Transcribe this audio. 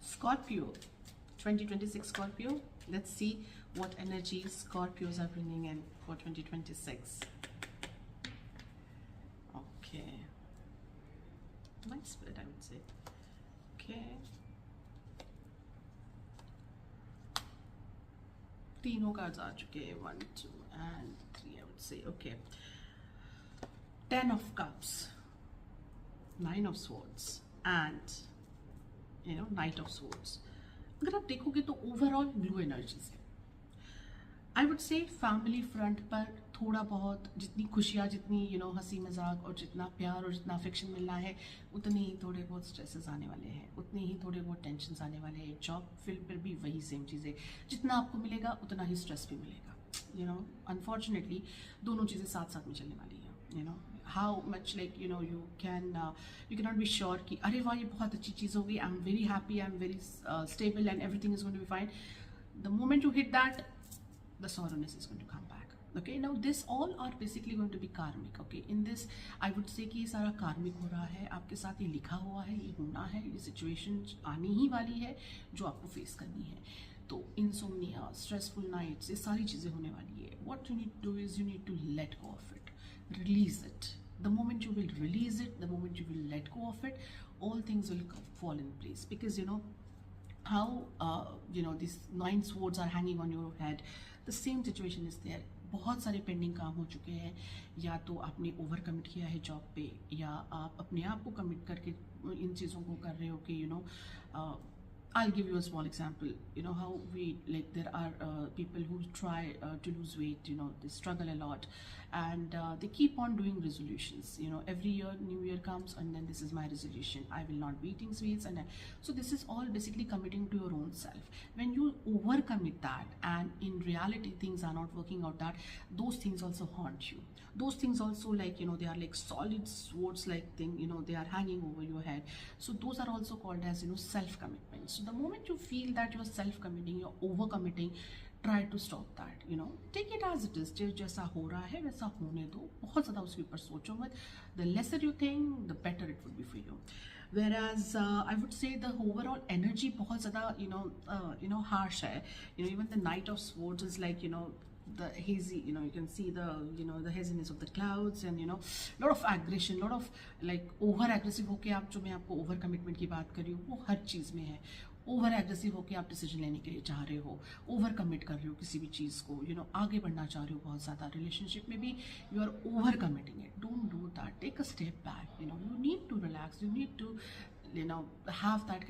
Scorpio, 2026 Scorpio. Let's see what energy Scorpios are bringing in for 2026. Okay. Nice split, I would say. Okay. तीनों cards आ चुके हैं, 1, 2 and 3, I would say. Okay. 10 of Cups, 9 of Swords and Knight of Swords. अगर आप देखोगे तो overall blue energies है. I would say family front पर थोड़ा बहुत जितनी खुशियाँ, जितनी हंसी मजाक और जितना प्यार और जितना अफेक्शन मिलना है, उतने ही थोड़े बहुत स्ट्रेसेस आने वाले हैं, उतने ही थोड़े बहुत टेंशन आने वाले हैं. जॉब फील्ड पर भी वही सेम चीज़ है. जितना आपको मिलेगा उतना ही स्ट्रेस भी मिलेगा. अनफॉर्चुनेटली दोनों चीज़ें साथ साथ में चलने वाली है. How much you cannot be sure कि अरे वाह ये बहुत अच्छी चीज़ होगी, I'm very happy, I'm very stable and everything is going to be fine. The moment you hit that, the sorrowness is going to come back. Okay, now this all are basically going to be karmic. Okay, in this I would say कि ये सारा कार्मिक हो रहा है, आपके साथ ये लिखा हुआ है, ये होना है, ये सिचुएशन आनी ही वाली है जो आपको फेस करनी है. तो insomnia, stressful nights, ये सारी चीज़ें होने वाली है. What you need to do is you need to let go of it. Release it. The moment you will release it, the moment you will let go of it, all things will fall in place. Because how these 9 swords are hanging on your head, the same situation is there. बहुत सारे pending काम हो चुके हैं. या तो आपने over commit किया है जॉब पे, या आप अपने आप को कमिट करके इन चीज़ों को कर रहे हो कि I'll give you a small example. How there are people who try to lose weight, they struggle a lot, and they keep on doing resolutions. Every year, New Year comes, and then this is my resolution. I will not be eating sweets, and so this is all basically committing to your own self. When you overcommit that, and in reality things are not working out, that those things also haunt you. Those things also they are like solid swords like thing. They are hanging over your head. So those are also called as self-commitment. So the moment you feel that you're self-committing, you're over-committing, try to stop that. Take it as it is. जैसा हो रहा है वैसा होने दो. बहुत ज़्यादा उसके ऊपर सोचो मत. The lesser you think, the better it would be for you. Whereas I would say the overall energy बहुत ज़्यादा harsh है. Even the Knight of Swords is like the hazy, you can see the the haziness of the clouds, and lot of aggression, lot of over aggressive होके आप, जो मैं आपको over commitment की बात कर रही हूँ, वो हर चीज़ में है. ओवर एग्रेसिव होकर आप डिसीजन लेने के लिए चाह रहे हो, ओवर कमिट कर रहे हो किसी भी चीज़ को, आगे बढ़ना चाह रहे हो बहुत ज़्यादा. रिलेशनशिप में भी you are over committing it. Don't do that. Take a step back. You need to relax. You need to have that